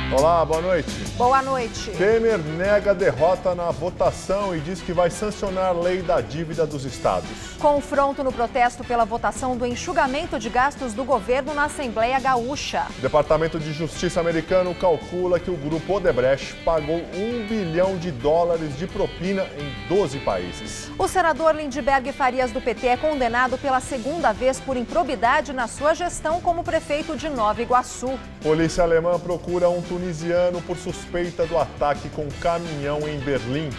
Olá, boa noite. Boa noite. Temer nega derrota na votação e diz que vai sancionar a lei da dívida dos estados. Confronto no protesto pela votação do enxugamento de gastos do governo na Assembleia Gaúcha. O Departamento de Justiça americano calcula que o grupo Odebrecht pagou $1 bilhão de propina em 12 países. O senador Lindbergh Farias, do PT, é condenado pela segunda vez por improbidade na sua gestão como prefeito de Nova Iguaçu. Polícia alemã procura um tunisiano por suspeita do ataque com caminhão em Berlim.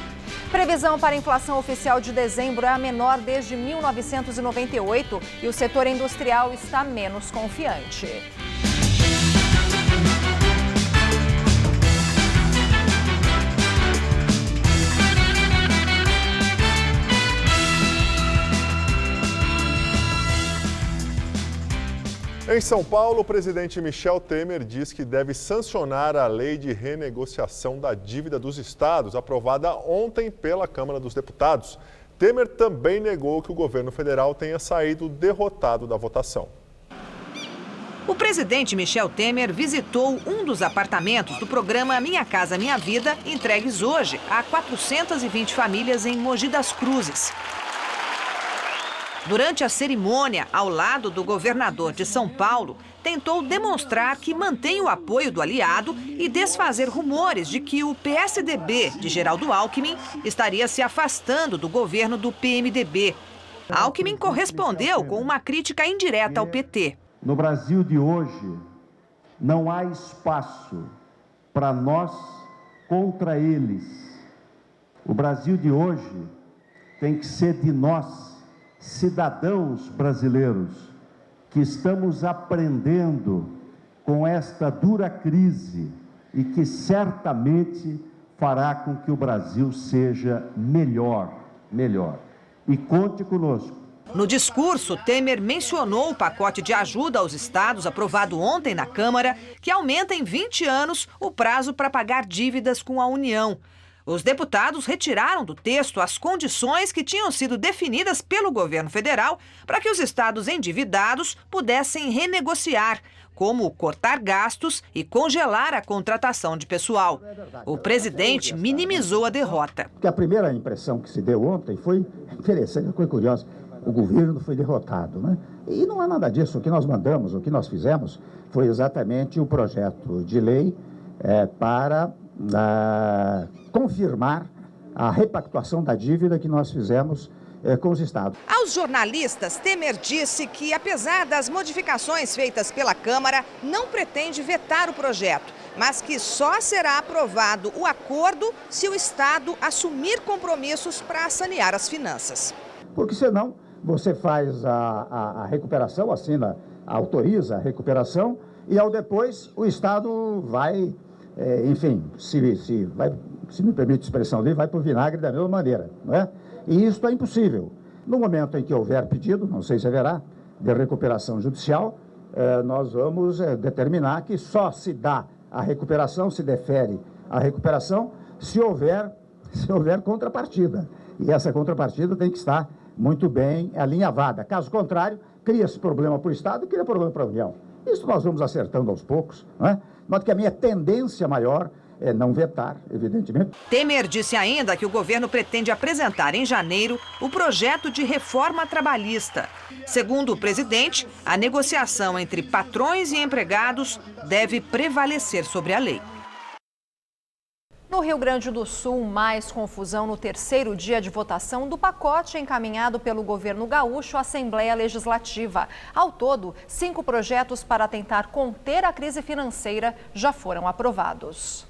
Previsão para a inflação oficial de dezembro é a menor desde 1998 e o setor industrial está menos confiante. Em São Paulo, o presidente Michel Temer diz que deve sancionar a lei de renegociação da dívida dos estados, aprovada ontem pela Câmara dos Deputados. Temer também negou que o governo federal tenha saído derrotado da votação. O presidente Michel Temer visitou um dos apartamentos do programa Minha Casa Minha Vida, entregues hoje a 420 famílias em Mogi das Cruzes. Durante a cerimônia, ao lado do governador de São Paulo, tentou demonstrar que mantém o apoio do aliado e desfazer rumores de que o PSDB de Geraldo Alckmin estaria se afastando do governo do PMDB. Alckmin correspondeu com uma crítica indireta ao PT. No Brasil de hoje, não há espaço para nós contra eles. O Brasil de hoje tem que ser de nós, cidadãos brasileiros, que estamos aprendendo com esta dura crise e que certamente fará com que o Brasil seja melhor. E conte conosco. No discurso, Temer mencionou o pacote de ajuda aos estados aprovado ontem na Câmara, que aumenta em 20 anos o prazo para pagar dívidas com a União. Os deputados retiraram do texto as condições que tinham sido definidas pelo governo federal para que os estados endividados pudessem renegociar, como cortar gastos e congelar a contratação de pessoal. O presidente minimizou a derrota. Porque a primeira impressão que se deu ontem foi interessante, foi curiosa. O governo foi derrotado, né? E não é nada disso. O que nós mandamos, o que nós fizemos, foi exatamente o projeto de lei para confirmar a repactuação da dívida que nós fizemos com os estados. Aos jornalistas, Temer disse que, apesar das modificações feitas pela Câmara, não pretende vetar o projeto, mas que só será aprovado o acordo se o Estado assumir compromissos para sanear as finanças. Porque senão você faz a recuperação, autoriza a recuperação e ao depois o Estado vai, se me permite a expressão ali, vai para o vinagre da mesma maneira, não é? E isso é impossível. No momento em que houver pedido, não sei se haverá, de recuperação judicial, nós vamos determinar que só se dá a recuperação, se defere a recuperação, se houver contrapartida. E essa contrapartida tem que estar muito bem alinhavada. Caso contrário, cria-se problema para o Estado e cria problema para a União. Isso nós vamos acertando aos poucos, não é? Note que a minha tendência maior é não vetar, evidentemente. Temer disse ainda que o governo pretende apresentar em janeiro o projeto de reforma trabalhista. Segundo o presidente, a negociação entre patrões e empregados deve prevalecer sobre a lei. No Rio Grande do Sul, mais confusão no terceiro dia de votação do pacote encaminhado pelo governo gaúcho à Assembleia Legislativa. Ao todo, 5 projetos para tentar conter a crise financeira já foram aprovados.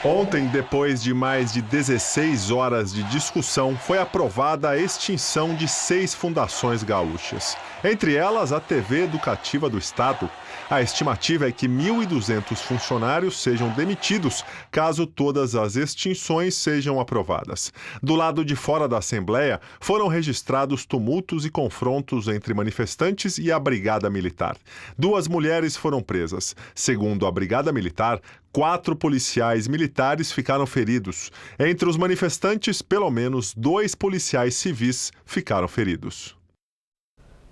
Ontem, depois de mais de 16 horas de discussão, foi aprovada a extinção de 6 fundações gaúchas. Entre elas, a TV Educativa do Estado. A estimativa é que 1.200 funcionários sejam demitidos caso todas as extinções sejam aprovadas. Do lado de fora da Assembleia, foram registrados tumultos e confrontos entre manifestantes e a Brigada Militar. 2 mulheres foram presas. Segundo a Brigada Militar, 4 policiais militares ficaram feridos. Entre os manifestantes, pelo menos 2 policiais civis ficaram feridos.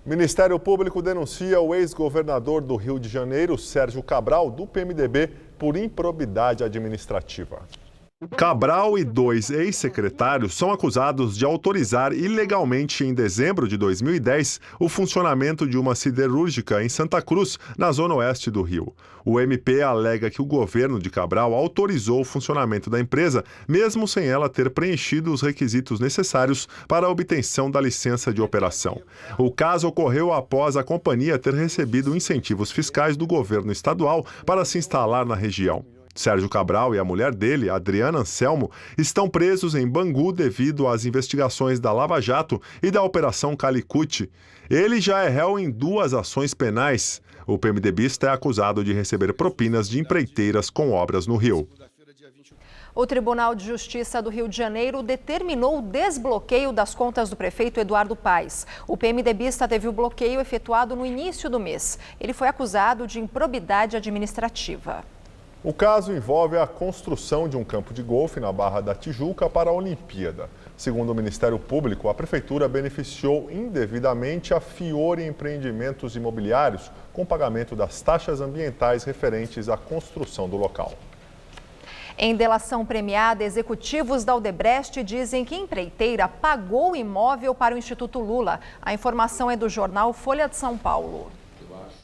O Ministério Público denuncia o ex-governador do Rio de Janeiro, Sérgio Cabral, do PMDB, por improbidade administrativa. Cabral e 2 ex-secretários são acusados de autorizar ilegalmente, em dezembro de 2010, o funcionamento de uma siderúrgica em Santa Cruz, na zona oeste do Rio. O MP alega que o governo de Cabral autorizou o funcionamento da empresa, mesmo sem ela ter preenchido os requisitos necessários para a obtenção da licença de operação. O caso ocorreu após a companhia ter recebido incentivos fiscais do governo estadual para se instalar na região. Sérgio Cabral e a mulher dele, Adriana Anselmo, estão presos em Bangu devido às investigações da Lava Jato e da Operação Calicut. Ele já é réu em 2 ações penais. O PMDBista é acusado de receber propinas de empreiteiras com obras no Rio. O Tribunal de Justiça do Rio de Janeiro determinou o desbloqueio das contas do prefeito Eduardo Paes. O PMDBista teve o bloqueio efetuado no início do mês. Ele foi acusado de improbidade administrativa. O caso envolve a construção de um campo de golfe na Barra da Tijuca para a Olimpíada. Segundo o Ministério Público, a Prefeitura beneficiou indevidamente a Fiore Empreendimentos Imobiliários com pagamento das taxas ambientais referentes à construção do local. Em delação premiada, executivos da Odebrecht dizem que a empreiteira pagou o imóvel para o Instituto Lula. A informação é do jornal Folha de São Paulo.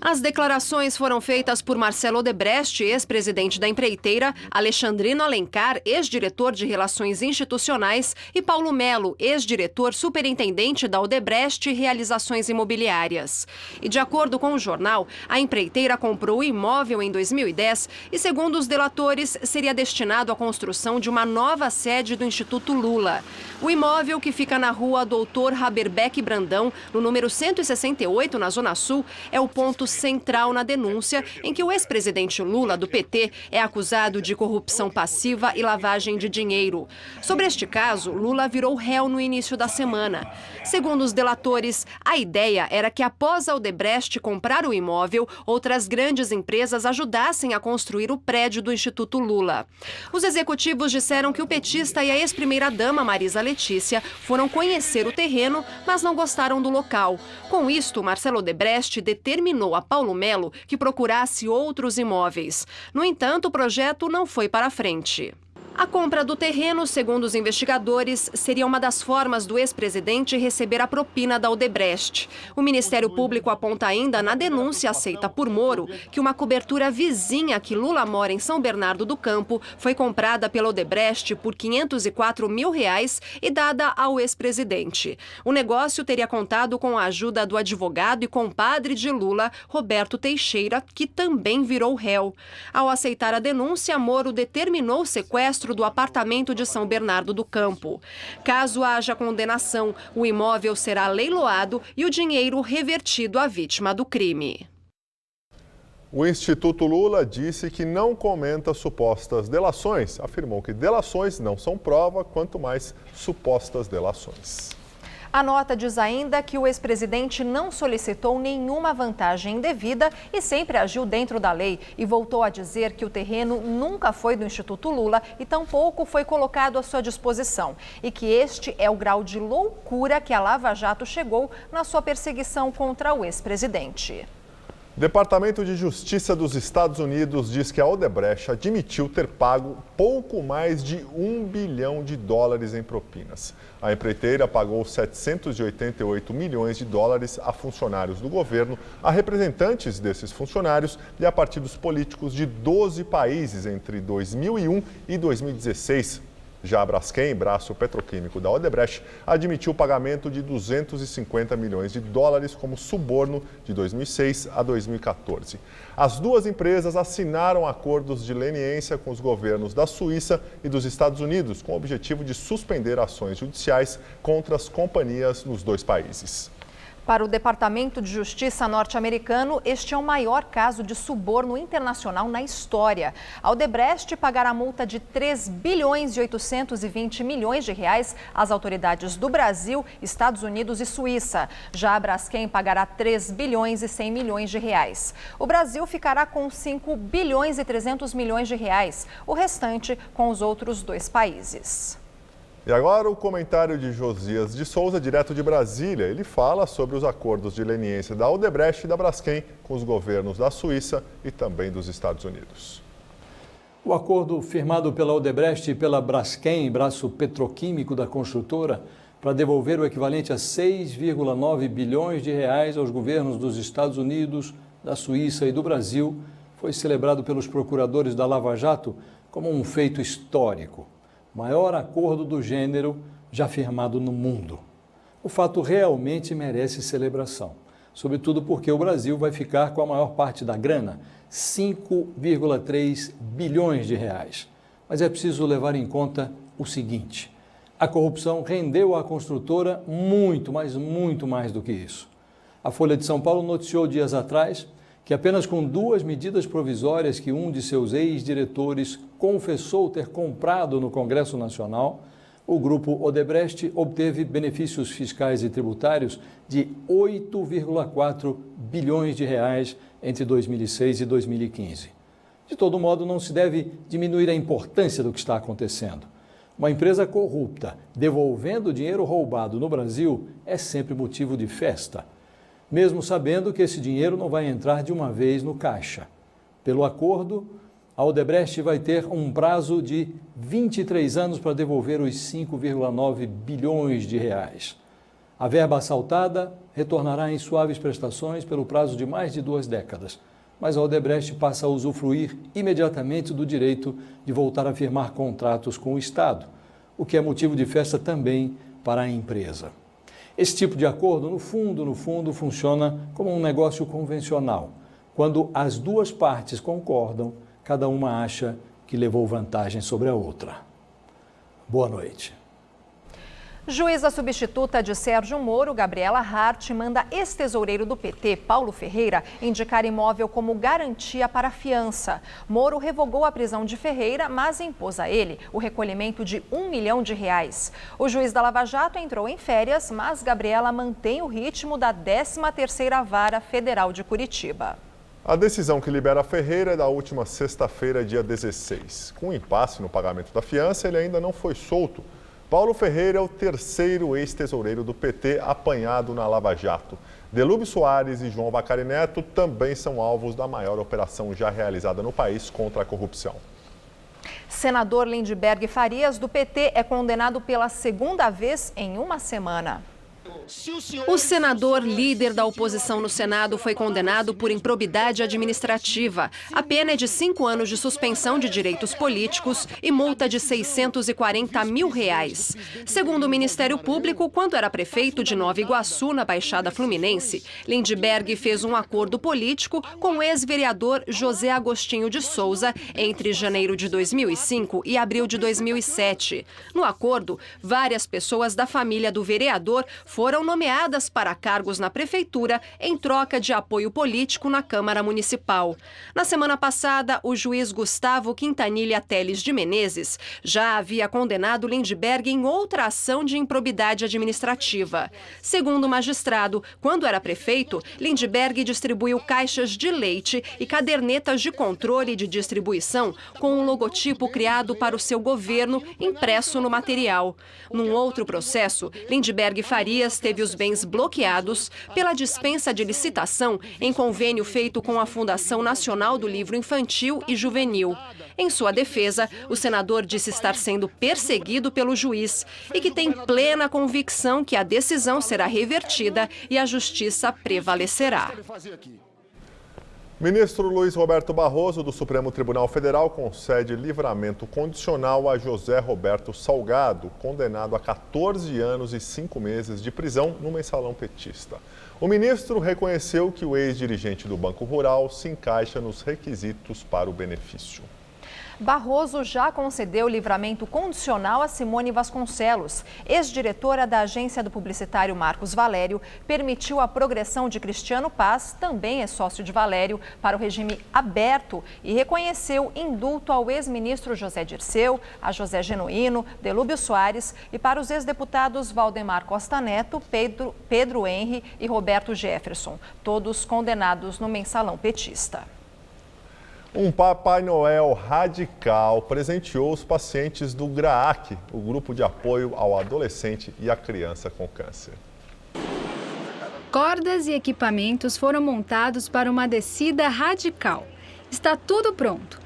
As declarações foram feitas por Marcelo Odebrecht, ex-presidente da empreiteira, Alexandrino Alencar, ex-diretor de Relações Institucionais, e Paulo Melo, ex-diretor superintendente da Odebrecht Realizações Imobiliárias. E de acordo com o jornal, a empreiteira comprou o imóvel em 2010 e, segundo os delatores, seria destinado à construção de uma nova sede do Instituto Lula. O imóvel, que fica na rua Doutor Haberbeck Brandão, no número 168, na Zona Sul, é o ponto central na denúncia em que o ex-presidente Lula, do PT, é acusado de corrupção passiva e lavagem de dinheiro. Sobre este caso, Lula virou réu no início da semana. Segundo os delatores, a ideia era que, após a Odebrecht comprar o imóvel, outras grandes empresas ajudassem a construir o prédio do Instituto Lula. Os executivos disseram que o petista e a ex-primeira-dama Marisa Letícia foram conhecer o terreno, mas não gostaram do local. Com isto, Marcelo Odebrecht determinou a Paulo Melo que procurasse outros imóveis. No entanto, o projeto não foi para frente. A compra do terreno, segundo os investigadores, seria uma das formas do ex-presidente receber a propina da Odebrecht. O Ministério Público aponta ainda na denúncia aceita por Moro que uma cobertura vizinha que Lula mora em São Bernardo do Campo foi comprada pela Odebrecht por R$504 mil e dada ao ex-presidente. O negócio teria contado com a ajuda do advogado e compadre de Lula, Roberto Teixeira, que também virou réu. Ao aceitar a denúncia, Moro determinou o sequestro do apartamento de São Bernardo do Campo. Caso haja condenação, o imóvel será leiloado e o dinheiro revertido à vítima do crime. O Instituto Lula disse que não comenta supostas delações. Afirmou que delações não são prova, quanto mais supostas delações. A nota diz ainda que o ex-presidente não solicitou nenhuma vantagem indevida e sempre agiu dentro da lei, e voltou a dizer que o terreno nunca foi do Instituto Lula e tampouco foi colocado à sua disposição, e que este é o grau de loucura que a Lava Jato chegou na sua perseguição contra o ex-presidente. O Departamento de Justiça dos Estados Unidos diz que a Odebrecht admitiu ter pago pouco mais de $1 bilhão em propinas. A empreiteira pagou 788 milhões de dólares a funcionários do governo, a representantes desses funcionários e a partidos políticos de 12 países entre 2001 e 2016. Já a Braskem, braço petroquímico da Odebrecht, admitiu o pagamento de 250 milhões de dólares como suborno de 2006 a 2014. As duas empresas assinaram acordos de leniência com os governos da Suíça e dos Estados Unidos, com o objetivo de suspender ações judiciais contra as companhias nos dois países. Para o Departamento de Justiça norte-americano, este é o maior caso de suborno internacional na história. A Odebrecht pagará multa de 3 bilhões e 820 milhões de reais às autoridades do Brasil, Estados Unidos e Suíça. Já a Braskem pagará 3 bilhões e 100 milhões de reais. O Brasil ficará com 5 bilhões e 300 milhões de reais, o restante com os outros dois países. E agora o comentário de Josias de Souza, direto de Brasília. Ele fala sobre os acordos de leniência da Odebrecht e da Braskem com os governos da Suíça e também dos Estados Unidos. O acordo firmado pela Odebrecht e pela Braskem, braço petroquímico da construtora, para devolver o equivalente a 6,9 bilhões de reais aos governos dos Estados Unidos, da Suíça e do Brasil, foi celebrado pelos procuradores da Lava Jato como um feito histórico. Maior acordo do gênero já firmado no mundo. O fato realmente merece celebração, sobretudo porque o Brasil vai ficar com a maior parte da grana, 5,3 bilhões de reais. Mas é preciso levar em conta o seguinte: a corrupção rendeu à construtora muito, mas muito mais do que isso. A Folha de São Paulo noticiou dias atrás que apenas com 2 medidas provisórias que um de seus ex-diretores confessou ter comprado no Congresso Nacional, o grupo Odebrecht obteve benefícios fiscais e tributários de 8,4 bilhões de reais entre 2006 e 2015. De todo modo, não se deve diminuir a importância do que está acontecendo. Uma empresa corrupta devolvendo dinheiro roubado no Brasil é sempre motivo de festa, mesmo sabendo que esse dinheiro não vai entrar de uma vez no caixa. Pelo acordo, a Odebrecht vai ter um prazo de 23 anos para devolver os 5,9 bilhões de reais. A verba assaltada retornará em suaves prestações pelo prazo de mais de 2 décadas, mas a Odebrecht passa a usufruir imediatamente do direito de voltar a firmar contratos com o Estado, o que é motivo de festa também para a empresa. Esse tipo de acordo, no fundo, funciona como um negócio convencional. Quando as duas partes concordam, cada uma acha que levou vantagem sobre a outra. Boa noite. Juíza substituta de Sérgio Moro, Gabriela Hart, manda ex-tesoureiro do PT, Paulo Ferreira, indicar imóvel como garantia para a fiança. Moro revogou a prisão de Ferreira, mas impôs a ele o recolhimento de R$1 milhão. O juiz da Lava Jato entrou em férias, mas Gabriela mantém o ritmo da 13ª Vara Federal de Curitiba. A decisão que libera Ferreira é da última sexta-feira, dia 16. Com impasse no pagamento da fiança, ele ainda não foi solto. Paulo Ferreira é o 3º ex-tesoureiro do PT apanhado na Lava Jato. Delúbio Soares e João Vacari Neto também são alvos da maior operação já realizada no país contra a corrupção. Senador Lindbergh Farias, do PT, é condenado pela 2ª vez em uma semana. O senador líder da oposição no Senado foi condenado por improbidade administrativa. A pena é de 5 anos de suspensão de direitos políticos e multa de R$640 mil. Segundo o Ministério Público, quando era prefeito de Nova Iguaçu, na Baixada Fluminense, Lindbergh fez um acordo político com o ex-vereador José Agostinho de Souza entre janeiro de 2005 e abril de 2007. No acordo, várias pessoas da família do vereador foram nomeadas para cargos na prefeitura em troca de apoio político na Câmara Municipal. Na semana passada, o juiz Gustavo Quintanilha Teles de Menezes já havia condenado Lindbergh em outra ação de improbidade administrativa. Segundo o magistrado, quando era prefeito, Lindbergh distribuiu caixas de leite e cadernetas de controle de distribuição com um logotipo criado para o seu governo impresso no material. Num outro processo, Lindbergh Farias teve os bens bloqueados pela dispensa de licitação em convênio feito com a Fundação Nacional do Livro Infantil e Juvenil. Em sua defesa, o senador disse estar sendo perseguido pelo juiz e que tem plena convicção que a decisão será revertida e a justiça prevalecerá. Ministro Luiz Roberto Barroso, do Supremo Tribunal Federal, concede livramento condicional a José Roberto Salgado, condenado a 14 anos e 5 meses de prisão no mensalão petista. O ministro reconheceu que o ex-dirigente do Banco Rural se encaixa nos requisitos para o benefício. Barroso já concedeu livramento condicional a Simone Vasconcelos. Ex-diretora da agência do publicitário Marcos Valério, permitiu a progressão de Cristiano Paz, também é sócio de Valério, para o regime aberto e reconheceu indulto ao ex-ministro José Dirceu, a José Genuíno, Delúbio Soares e para os ex-deputados Valdemar Costa Neto, Pedro Henri e Roberto Jefferson, todos condenados no mensalão petista. Um Papai Noel radical presenteou os pacientes do GRAAC, o grupo de apoio ao adolescente e à criança com câncer. Cordas e equipamentos foram montados para uma descida radical. Está tudo pronto.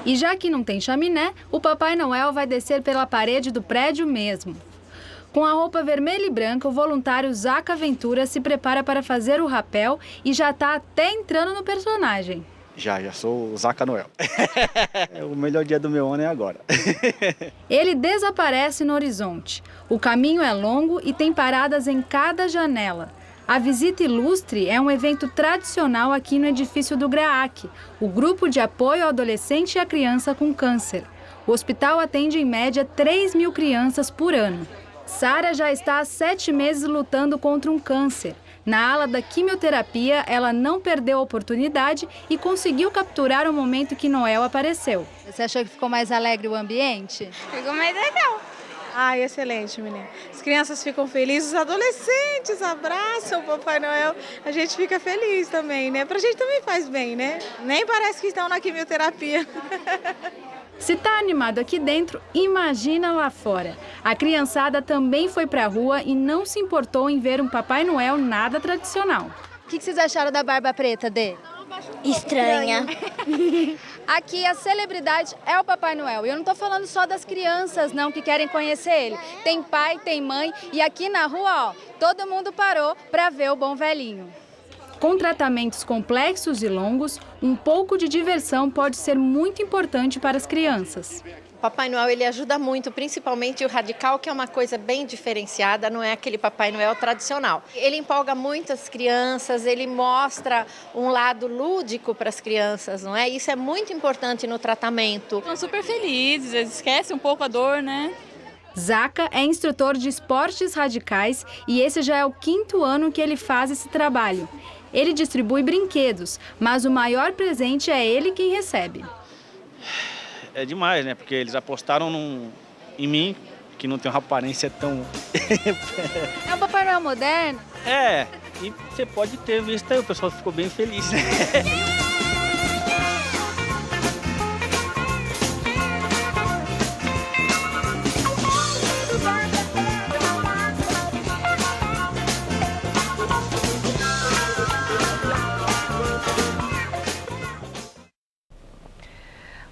E já que não tem chaminé, o Papai Noel vai descer pela parede do prédio mesmo. Com a roupa vermelha e branca, o voluntário Zaca Ventura se prepara para fazer o rapel e já está até entrando no personagem. Já sou o Zaca Noel. O melhor dia do meu ano é agora. Ele desaparece no horizonte. O caminho é longo e tem paradas em cada janela. A Visita Ilustre é um evento tradicional aqui no edifício do GRAAC, o grupo de apoio ao adolescente e à criança com câncer. O hospital atende em média 3.000 crianças por ano. Sara já está há 7 meses lutando contra um câncer. Na ala da quimioterapia, ela não perdeu a oportunidade e conseguiu capturar o momento que Noel apareceu. Você achou que ficou mais alegre o ambiente? Ficou mais legal. Ai, excelente, menina. As crianças ficam felizes, os adolescentes abraçam o Papai Noel. A gente fica feliz também, né? Pra gente também faz bem, né? Nem parece que estão na quimioterapia. Se tá animado aqui dentro, imagina lá fora. A criançada também foi pra rua e não se importou em ver um Papai Noel nada tradicional. O que vocês acharam da barba preta dele? Estranha. Aqui a celebridade é o Papai Noel. E eu não tô falando só das crianças, não, que querem conhecer ele. Tem pai, tem mãe e aqui na rua, ó, todo mundo parou pra ver o bom velhinho. Com tratamentos complexos e longos, um pouco de diversão pode ser muito importante para as crianças. O Papai Noel ele ajuda muito, principalmente o radical, que é uma coisa bem diferenciada, não é aquele Papai Noel tradicional. Ele empolga muito as crianças, ele mostra um lado lúdico para as crianças, não é? Isso é muito importante no tratamento. Estão super felizes, eles esquecem um pouco a dor, né? Zaca é instrutor de esportes radicais e esse já é o 5º ano que ele faz esse trabalho. Ele distribui brinquedos, mas o maior presente é ele quem recebe. É demais, né? Porque eles apostaram em mim, que não tem uma aparência tão... É um Papai Noel moderno? É, e você pode ter visto aí, o pessoal ficou bem feliz.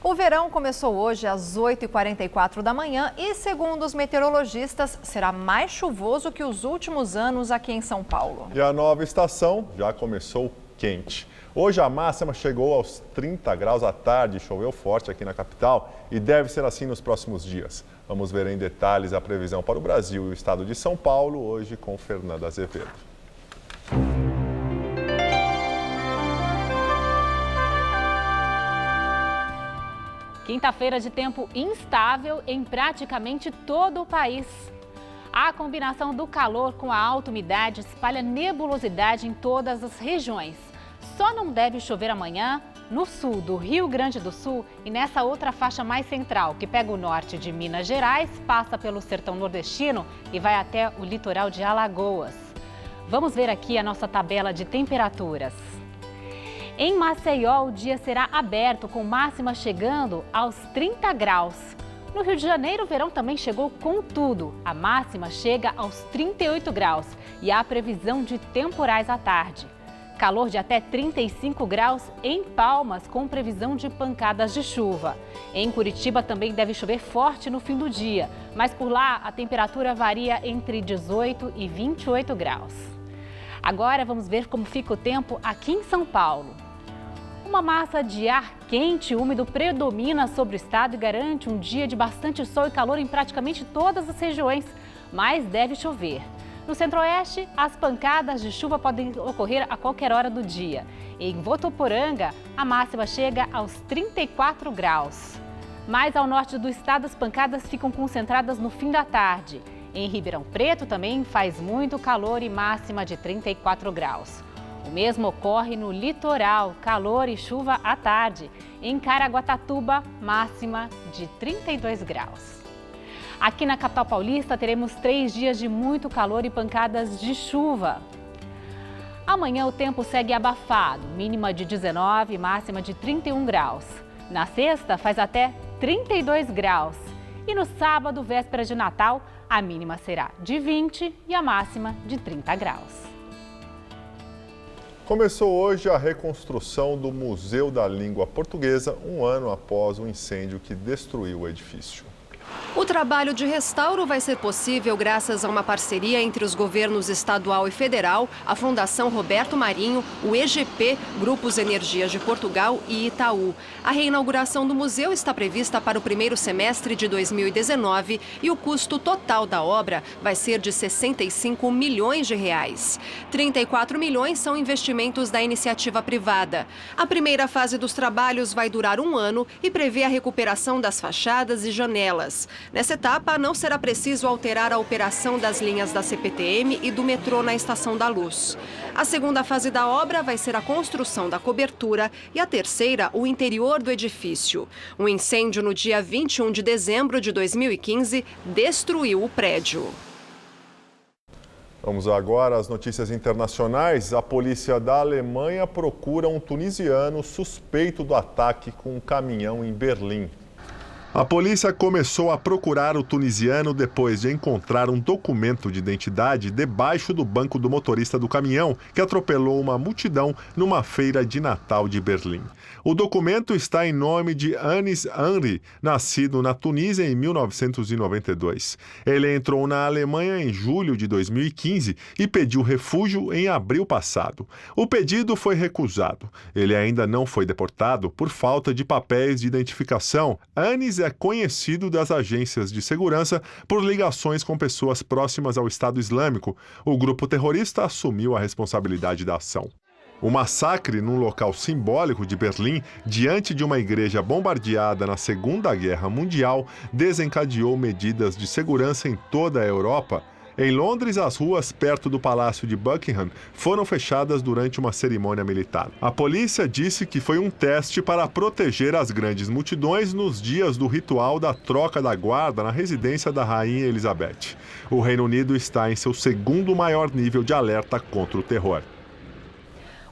O verão começou hoje às 8h44 da manhã e, segundo os meteorologistas, será mais chuvoso que os últimos anos aqui em São Paulo. E a nova estação já começou quente. Hoje a máxima chegou aos 30 graus à tarde, choveu forte aqui na capital e deve ser assim nos próximos dias. Vamos ver em detalhes a previsão para o Brasil e o estado de São Paulo, hoje com Fernanda Azevedo. Quinta-feira de tempo instável em praticamente todo o país. A combinação do calor com a alta umidade espalha nebulosidade em todas as regiões. Só não deve chover amanhã no sul do Rio Grande do Sul e nessa outra faixa mais central, que pega o norte de Minas Gerais, passa pelo sertão nordestino e vai até o litoral de Alagoas. Vamos ver aqui a nossa tabela de temperaturas. Em Maceió, o dia será aberto, com máxima chegando aos 30 graus. No Rio de Janeiro, o verão também chegou com tudo. A máxima chega aos 38 graus e há previsão de temporais à tarde. Calor de até 35 graus em Palmas, com previsão de pancadas de chuva. Em Curitiba também deve chover forte no fim do dia, mas por lá a temperatura varia entre 18 e 28 graus. Agora vamos ver como fica o tempo aqui em São Paulo. Uma massa de ar quente e úmido predomina sobre o estado e garante um dia de bastante sol e calor em praticamente todas as regiões, mas deve chover. No centro-oeste, as pancadas de chuva podem ocorrer a qualquer hora do dia. Em Votuporanga, a máxima chega aos 34 graus. Mais ao norte do estado, as pancadas ficam concentradas no fim da tarde. Em Ribeirão Preto também faz muito calor e máxima de 34 graus. O mesmo ocorre no litoral, calor e chuva à tarde. Em Caraguatatuba, máxima de 32 graus. Aqui na capital paulista teremos 3 dias de muito calor e pancadas de chuva. Amanhã o tempo segue abafado, mínima de 19 e máxima de 31 graus. Na sexta faz até 32 graus. E no sábado, véspera de Natal, a mínima será de 20 e a máxima de 30 graus. Começou hoje a reconstrução do Museu da Língua Portuguesa, um ano após o incêndio que destruiu o edifício. O trabalho de restauro vai ser possível graças a uma parceria entre os governos estadual e federal, a Fundação Roberto Marinho, o EGP, Grupos Energias de Portugal e Itaú. A reinauguração do museu está prevista para o primeiro semestre de 2019 e o custo total da obra vai ser de 65 milhões de reais. 34 milhões são investimentos da iniciativa privada. A primeira fase dos trabalhos vai durar um ano e prevê a recuperação das fachadas e janelas. Nessa etapa, não será preciso alterar a operação das linhas da CPTM e do metrô na Estação da Luz. A segunda fase da obra vai ser a construção da cobertura e a terceira, o interior do edifício. Um incêndio no dia 21 de dezembro de 2015 destruiu o prédio. Vamos agora às notícias internacionais. A polícia da Alemanha procura um tunisiano suspeito do ataque com um caminhão em Berlim. A polícia começou a procurar o tunisiano depois de encontrar um documento de identidade debaixo do banco do motorista do caminhão, que atropelou uma multidão numa feira de Natal de Berlim. O documento está em nome de Anis Henry, nascido na Tunísia em 1992. Ele entrou na Alemanha em julho de 2015 e pediu refúgio em abril passado. O pedido foi recusado. Ele ainda não foi deportado por falta de papéis de identificação. Anis é conhecido das agências de segurança por ligações com pessoas próximas ao Estado Islâmico. O grupo terrorista assumiu a responsabilidade da ação. O massacre num local simbólico de Berlim, diante de uma igreja bombardeada na Segunda Guerra Mundial, desencadeou medidas de segurança em toda a Europa. Em Londres, as ruas perto do Palácio de Buckingham foram fechadas durante uma cerimônia militar. A polícia disse que foi um teste para proteger as grandes multidões nos dias do ritual da troca da guarda na residência da Rainha Elizabeth. O Reino Unido está em seu segundo maior nível de alerta contra o terror.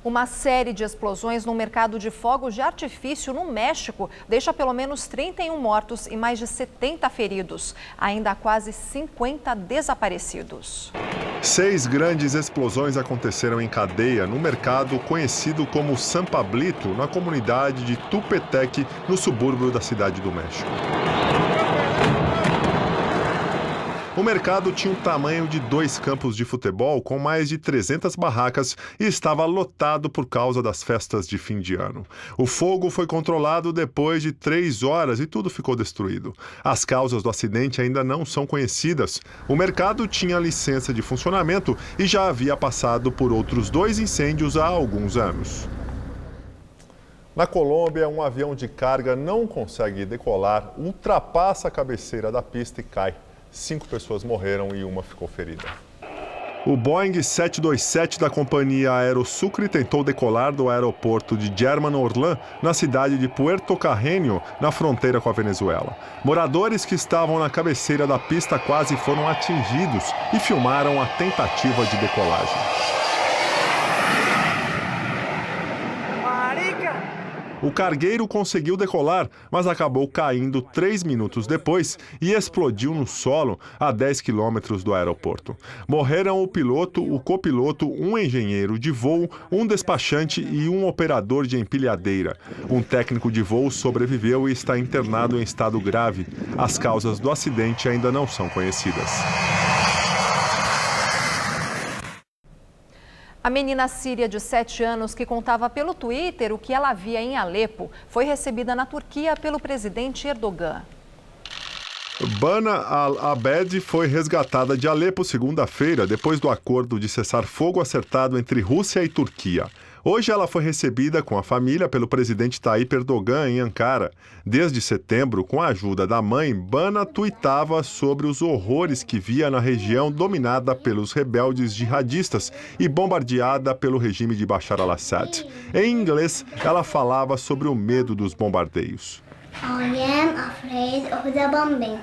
Uma série de explosões no mercado de fogos de artifício no México deixa pelo menos 31 mortos e mais de 70 feridos. Ainda há quase 50 desaparecidos. 6 grandes explosões aconteceram em cadeia no mercado conhecido como San Pablito, na comunidade de Tupetec, no subúrbio da Cidade do México. O mercado tinha o tamanho de 2 campos de futebol com mais de 300 barracas e estava lotado por causa das festas de fim de ano. O fogo foi controlado depois de 3 horas e tudo ficou destruído. As causas do acidente ainda não são conhecidas. O mercado tinha licença de funcionamento e já havia passado por outros 2 incêndios há alguns anos. Na Colômbia, um avião de carga não consegue decolar, ultrapassa a cabeceira da pista e cai. 5 pessoas morreram e uma ficou ferida. O Boeing 727 da companhia Aerosucre tentou decolar do aeroporto de German Orlan, na cidade de Puerto Carreño, na fronteira com a Venezuela. Moradores que estavam na cabeceira da pista quase foram atingidos e filmaram a tentativa de decolagem. O cargueiro conseguiu decolar, mas acabou caindo 3 minutos depois e explodiu no solo a 10 quilômetros do aeroporto. Morreram o piloto, o copiloto, um engenheiro de voo, um despachante e um operador de empilhadeira. Um técnico de voo sobreviveu e está internado em estado grave. As causas do acidente ainda não são conhecidas. A menina síria de 7 anos que contava pelo Twitter o que ela via em Alepo foi recebida na Turquia pelo presidente Erdogan. Bana al-Abed foi resgatada de Alepo segunda-feira, depois do acordo de cessar-fogo acertado entre Rússia e Turquia. Hoje ela foi recebida com a família pelo presidente Tayyip Erdogan em Ankara. Desde setembro, com a ajuda da mãe, Bana tuitava sobre os horrores que via na região dominada pelos rebeldes jihadistas e bombardeada pelo regime de Bashar al-Assad. Em inglês, ela falava sobre o medo dos bombardeios. I am afraid of the bombing.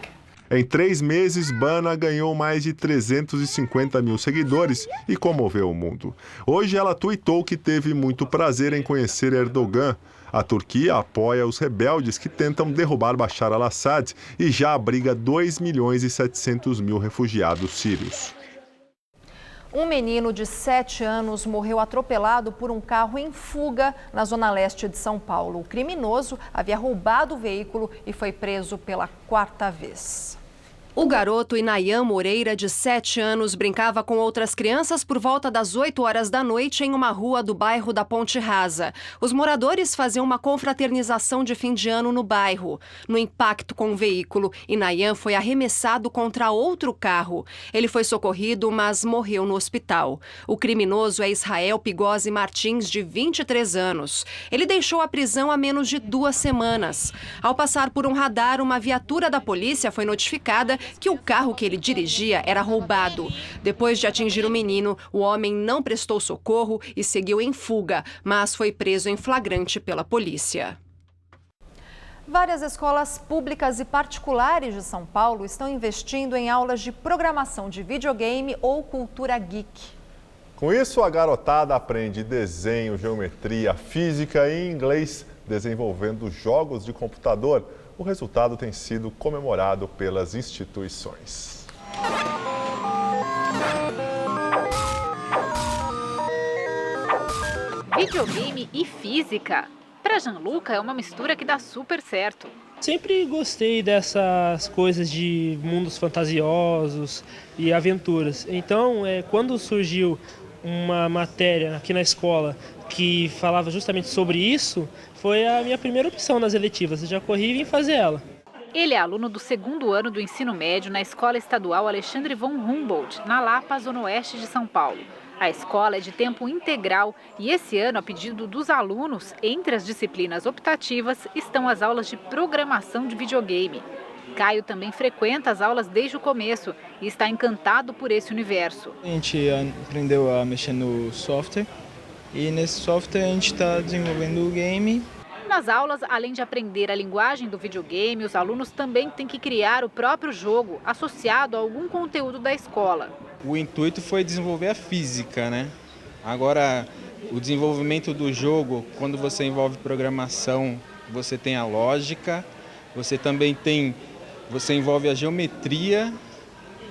Em 3 meses, Bana ganhou mais de 350 mil seguidores e comoveu o mundo. Hoje ela tuitou que teve muito prazer em conhecer Erdogan. A Turquia apoia os rebeldes que tentam derrubar Bashar al-Assad e já abriga 2.700.000 refugiados sírios. Um menino de 7 anos morreu atropelado por um carro em fuga na zona leste de São Paulo. O criminoso havia roubado o veículo e foi preso pela 4ª vez. O garoto Inayan Moreira, de 7 anos, brincava com outras crianças por volta das 8 horas da noite em uma rua do bairro da Ponte Rasa. Os moradores faziam uma confraternização de fim de ano no bairro. No impacto com o veículo, Inayan foi arremessado contra outro carro. Ele foi socorrido, mas morreu no hospital. O criminoso é Israel Pigozzi Martins, de 23 anos. Ele deixou a prisão há menos de 2 semanas. Ao passar por um radar, uma viatura da polícia foi notificada que o carro que ele dirigia era roubado. Depois de atingir o menino, o homem não prestou socorro e seguiu em fuga, mas foi preso em flagrante pela polícia. Várias escolas públicas e particulares de São Paulo estão investindo em aulas de programação de videogame ou cultura geek. Com isso, a garotada aprende desenho, geometria, física e inglês, desenvolvendo jogos de computador. O resultado tem sido comemorado pelas instituições. Videogame e física. Para Gianluca é uma mistura que dá super certo. Sempre gostei dessas coisas de mundos fantasiosos e aventuras. Então, quando surgiu uma matéria aqui na escola que falava justamente sobre isso, foi a minha primeira opção nas eletivas. Eu já corri e vim fazer ela. Ele é aluno do 2º ano do ensino médio na Escola Estadual Alexandre von Humboldt, na Lapa, zona oeste de São Paulo. A escola é de tempo integral e esse ano, a pedido dos alunos, entre as disciplinas optativas, estão as aulas de programação de videogame. Caio também frequenta as aulas desde o começo e está encantado por esse universo. A gente aprendeu a mexer no software e nesse software a gente está desenvolvendo o game. Nas aulas, além de aprender a linguagem do videogame, os alunos também têm que criar o próprio jogo associado a algum conteúdo da escola. O intuito foi desenvolver a física, né? Agora, o desenvolvimento do jogo, quando você envolve programação, você tem a lógica, você envolve a geometria,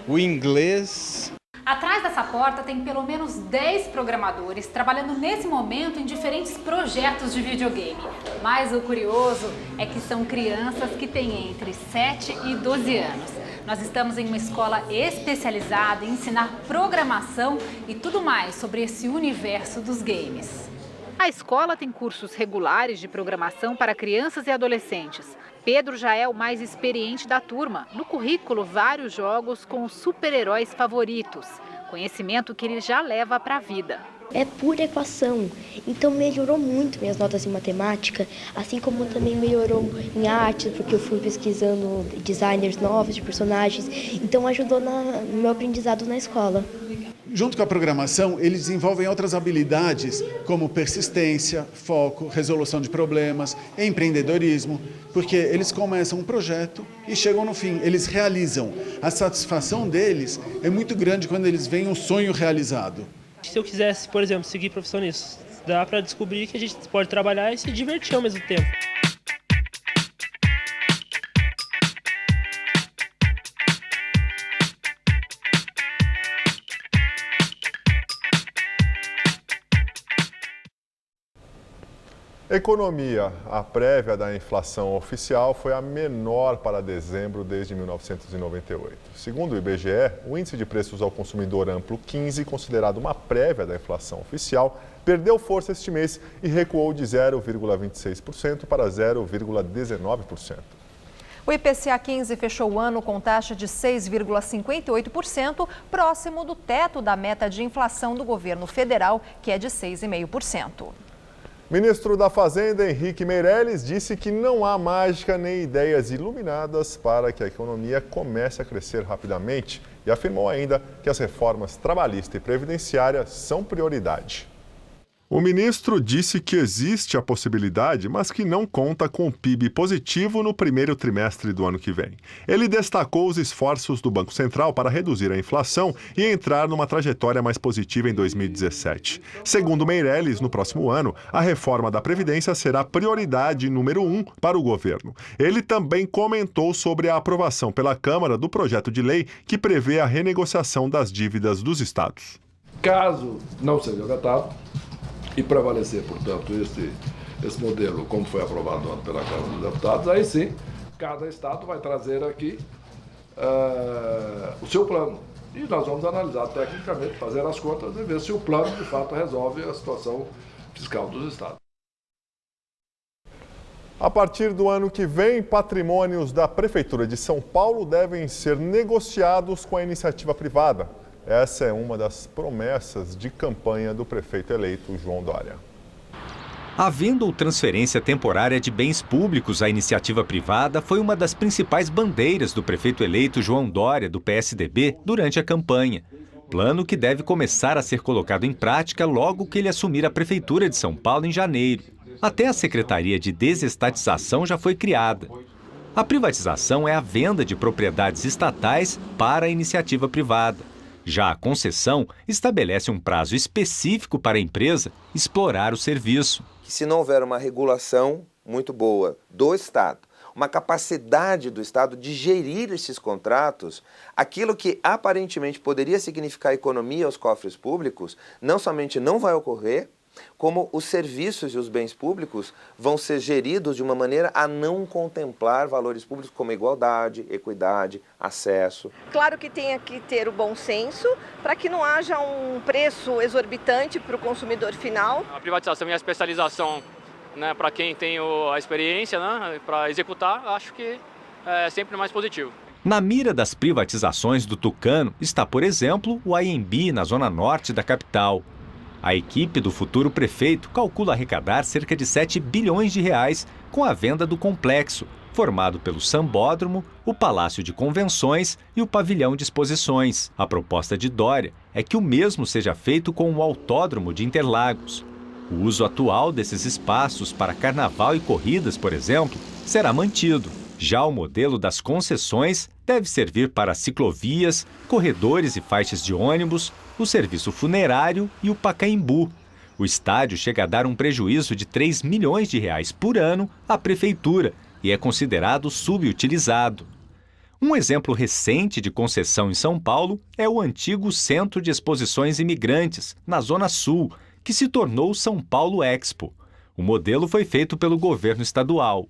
o inglês. Atrás dessa porta tem pelo menos 10 programadores trabalhando nesse momento em diferentes projetos de videogame. Mas o curioso é que são crianças que têm entre 7 e 12 anos. Nós estamos em uma escola especializada em ensinar programação e tudo mais sobre esse universo dos games. A escola tem cursos regulares de programação para crianças e adolescentes. Pedro já é o mais experiente da turma. No currículo, vários jogos com os super-heróis favoritos. Conhecimento que ele já leva para a vida. É pura equação, então melhorou muito minhas notas em matemática, assim como também melhorou em artes, porque eu fui pesquisando designers novos de personagens, então ajudou no meu aprendizado na escola. Junto com a programação, eles desenvolvem outras habilidades, como persistência, foco, resolução de problemas, empreendedorismo, porque eles começam um projeto e chegam no fim, eles realizam. A satisfação deles é muito grande quando eles veem um sonho realizado. Se eu quisesse, por exemplo, seguir profissão nisso, dá para descobrir que a gente pode trabalhar e se divertir ao mesmo tempo. Economia. A prévia da inflação oficial foi a menor para dezembro desde 1998. Segundo o IBGE, o índice de preços ao consumidor amplo 15, considerado uma prévia da inflação oficial, perdeu força este mês e recuou de 0,26% para 0,19%. O IPCA 15 fechou o ano com taxa de 6,58%, próximo do teto da meta de inflação do governo federal, que é de 6,5%. Ministro da Fazenda, Henrique Meirelles, disse que não há mágica nem ideias iluminadas para que a economia comece a crescer rapidamente e afirmou ainda que as reformas trabalhista e previdenciária são prioridade. O ministro disse que existe a possibilidade, mas que não conta com o PIB positivo no primeiro trimestre do ano que vem. Ele destacou os esforços do Banco Central para reduzir a inflação e entrar numa trajetória mais positiva em 2017. Segundo Meirelles, no próximo ano, a reforma da Previdência será prioridade número 1 para o governo. Ele também comentou sobre a aprovação pela Câmara do projeto de lei que prevê a renegociação das dívidas dos estados. Caso não seja vetado, e prevalecer, portanto, esse modelo, como foi aprovado ontem pela Câmara dos Deputados, aí sim, cada estado vai trazer aqui o seu plano. E nós vamos analisar tecnicamente, fazer as contas e ver se o plano, de fato, resolve a situação fiscal dos estados. A partir do ano que vem, patrimônios da Prefeitura de São Paulo devem ser negociados com a iniciativa privada. Essa é uma das promessas de campanha do prefeito eleito João Dória. A venda ou transferência temporária de bens públicos à iniciativa privada foi uma das principais bandeiras do prefeito eleito João Dória, do PSDB, durante a campanha. Plano que deve começar a ser colocado em prática logo que ele assumir a Prefeitura de São Paulo em janeiro. Até a Secretaria de Desestatização já foi criada. A privatização é a venda de propriedades estatais para a iniciativa privada. Já a concessão estabelece um prazo específico para a empresa explorar o serviço. Se não houver uma regulação muito boa do Estado, uma capacidade do Estado de gerir esses contratos, aquilo que aparentemente poderia significar economia aos cofres públicos, não somente não vai ocorrer, como os serviços e os bens públicos vão ser geridos de uma maneira a não contemplar valores públicos como igualdade, equidade, acesso. Claro que tem que ter o bom senso para que não haja um preço exorbitante para o consumidor final. A privatização e a especialização, né, para quem tem a experiência, né, para executar, acho que é sempre mais positivo. Na mira das privatizações do Tucano está, por exemplo, o AMB na zona norte da capital. A equipe do futuro prefeito calcula arrecadar cerca de 7 bilhões de reais com a venda do complexo, formado pelo Sambódromo, o Palácio de Convenções e o Pavilhão de Exposições. A proposta de Dória é que o mesmo seja feito com o Autódromo de Interlagos. O uso atual desses espaços para carnaval e corridas, por exemplo, será mantido. Já o modelo das concessões deve servir para ciclovias, corredores e faixas de ônibus, o serviço funerário e o Pacaembu. O estádio chega a dar um prejuízo de 3 milhões de reais por ano à prefeitura e é considerado subutilizado. Um exemplo recente de concessão em São Paulo é o antigo Centro de Exposições Imigrantes, na Zona Sul, que se tornou São Paulo Expo. O modelo foi feito pelo governo estadual.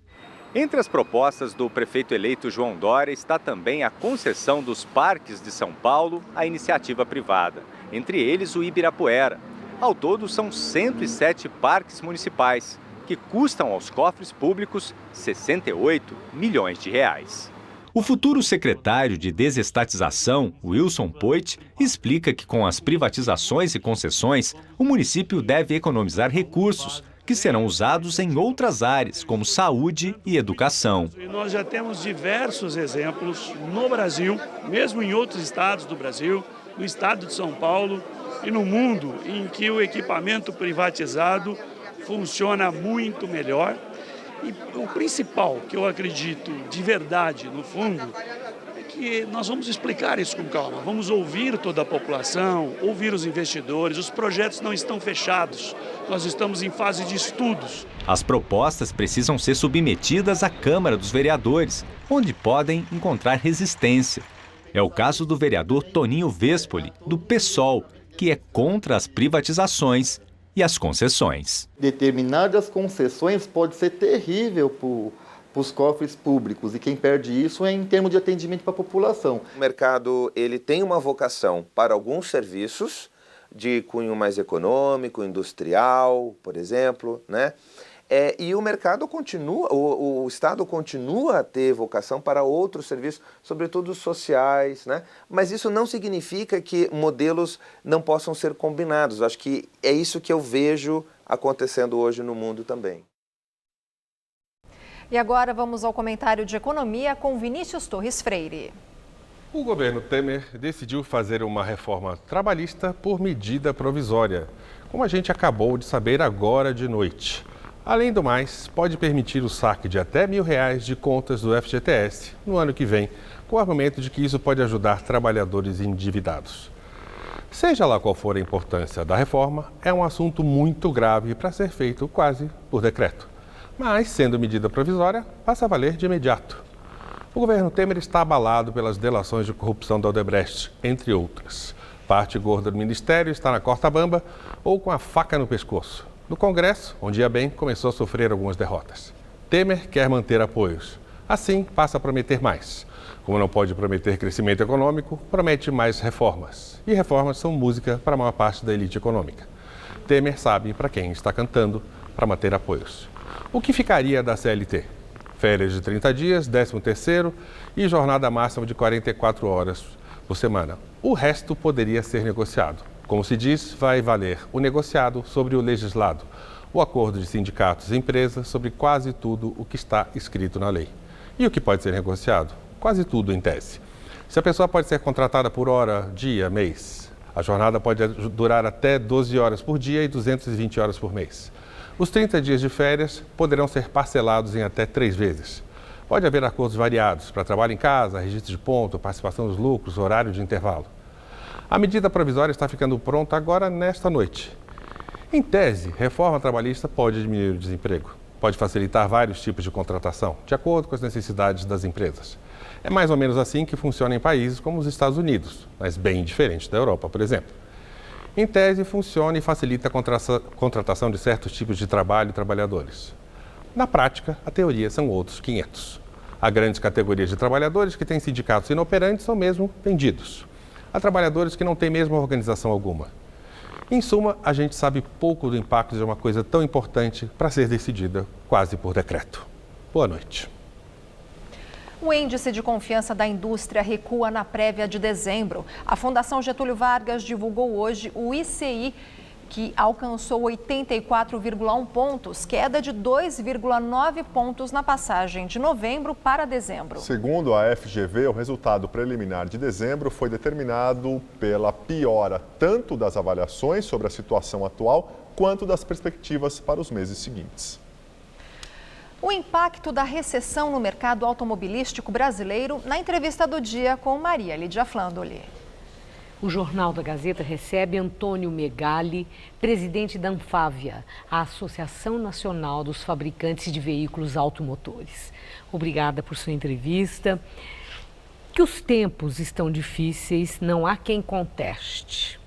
Entre as propostas do prefeito eleito João Dória está também a concessão dos parques de São Paulo à iniciativa privada, entre eles o Ibirapuera. Ao todo, são 107 parques municipais, que custam aos cofres públicos 68 milhões de reais. O futuro secretário de Desestatização, Wilson Poit, explica que com as privatizações e concessões, o município deve economizar recursos, que serão usados em outras áreas, como saúde e educação. E nós já temos diversos exemplos no Brasil, mesmo em outros estados do Brasil, no estado de São Paulo e no mundo, em que o equipamento privatizado funciona muito melhor. E o principal, que eu acredito de verdade, no fundo, é que nós vamos explicar isso com calma. Vamos ouvir toda a população, ouvir os investidores. Os projetos não estão fechados. Nós estamos em fase de estudos. As propostas precisam ser submetidas à Câmara dos Vereadores, onde podem encontrar resistência. É o caso do vereador Toninho Vespoli, do PSOL, que é contra as privatizações e as concessões. Determinadas concessões pode ser terrível para os cofres públicos e quem perde isso é em termos de atendimento para a população. O mercado ele tem uma vocação para alguns serviços de cunho mais econômico, industrial, por exemplo, né? E o mercado continua, o Estado continua a ter vocação para outros serviços, sobretudo sociais, né? Mas isso não significa que modelos não possam ser combinados. Acho que é isso que eu vejo acontecendo hoje no mundo também. E agora vamos ao comentário de economia com Vinícius Torres Freire. O governo Temer decidiu fazer uma reforma trabalhista por medida provisória, como a gente acabou de saber agora de noite. Além do mais, pode permitir o saque de até R$1.000 de contas do FGTS no ano que vem, com o argumento de que isso pode ajudar trabalhadores endividados. Seja lá qual for a importância da reforma, é um assunto muito grave para ser feito quase por decreto. Mas, sendo medida provisória, passa a valer de imediato. O governo Temer está abalado pelas delações de corrupção da Odebrecht, entre outras. Parte gorda do ministério está na corda bamba ou com a faca no pescoço. No Congresso, onde ia bem, começou a sofrer algumas derrotas. Temer quer manter apoios. Assim, passa a prometer mais. Como não pode prometer crescimento econômico, promete mais reformas. E reformas são música para a maior parte da elite econômica. Temer sabe para quem está cantando para manter apoios. O que ficaria da CLT? Férias de 30 dias, 13º e jornada máxima de 44 horas por semana. O resto poderia ser negociado. Como se diz, vai valer o negociado sobre o legislado, o acordo de sindicatos e empresas sobre quase tudo o que está escrito na lei. E o que pode ser negociado? Quase tudo em tese. Se a pessoa pode ser contratada por hora, dia, mês, a jornada pode durar até 12 horas por dia e 220 horas por mês. Os 30 dias de férias poderão ser parcelados em até 3 vezes. Pode haver acordos variados para trabalho em casa, registro de ponto, participação dos lucros, horário de intervalo. A medida provisória está ficando pronta agora nesta noite. Em tese, reforma trabalhista pode diminuir o desemprego. Pode facilitar vários tipos de contratação, de acordo com as necessidades das empresas. É mais ou menos assim que funciona em países como os Estados Unidos, mas bem diferente da Europa, por exemplo. Em tese, funciona e facilita a contratação de certos tipos de trabalho e trabalhadores. Na prática, a teoria são outros 500. Há grandes categorias de trabalhadores que têm sindicatos inoperantes ou mesmo vendidos. Há trabalhadores que não têm mesmo organização alguma. Em suma, a gente sabe pouco do impacto de uma coisa tão importante para ser decidida quase por decreto. Boa noite. O índice de confiança da indústria recua na prévia de dezembro. A Fundação Getúlio Vargas divulgou hoje o ICI, que alcançou 84,1 pontos, queda de 2,9 pontos na passagem de novembro para dezembro. Segundo a FGV, o resultado preliminar de dezembro foi determinado pela piora tanto das avaliações sobre a situação atual quanto das perspectivas para os meses seguintes. O impacto da recessão no mercado automobilístico brasileiro na entrevista do dia com Maria Lídia Flandoli. O Jornal da Gazeta recebe Antônio Megali, presidente da Anfávia, a Associação Nacional dos Fabricantes de Veículos Automotores. Obrigada por sua entrevista. Que os tempos estão difíceis, não há quem conteste.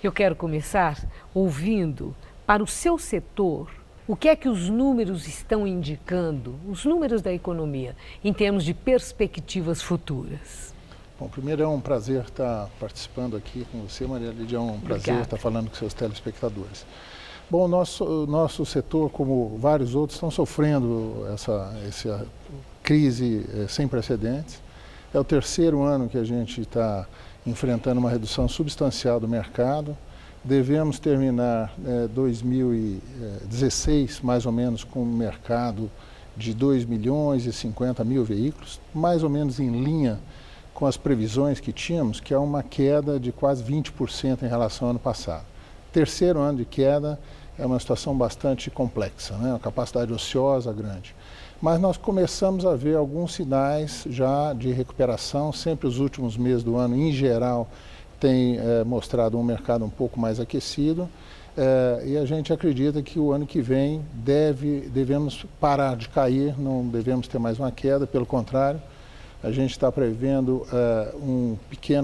Eu quero começar ouvindo, para o seu setor, o que é que os números estão indicando, os números da economia, em termos de perspectivas futuras? Bom, primeiro é um prazer estar participando aqui com você, Maria Lídia, é um prazer estar falando com seus telespectadores. Bom, o nosso setor, como vários outros, estão sofrendo essa crise sem precedentes. É o terceiro ano que a gente está enfrentando uma redução substancial do mercado. Devemos terminar 2016, mais ou menos, com um mercado de 2.050.000 veículos, mais ou menos em linha com as previsões que tínhamos, que é uma queda de quase 20% em relação ao ano passado. Terceiro ano de queda é uma situação bastante complexa, né? Uma capacidade ociosa grande. Mas nós começamos a ver alguns sinais já de recuperação, sempre os últimos meses do ano, em geral, tem mostrado um mercado um pouco mais aquecido e a gente acredita que o ano que vem devemos parar de cair, não devemos ter mais uma queda, pelo contrário, a gente está prevendo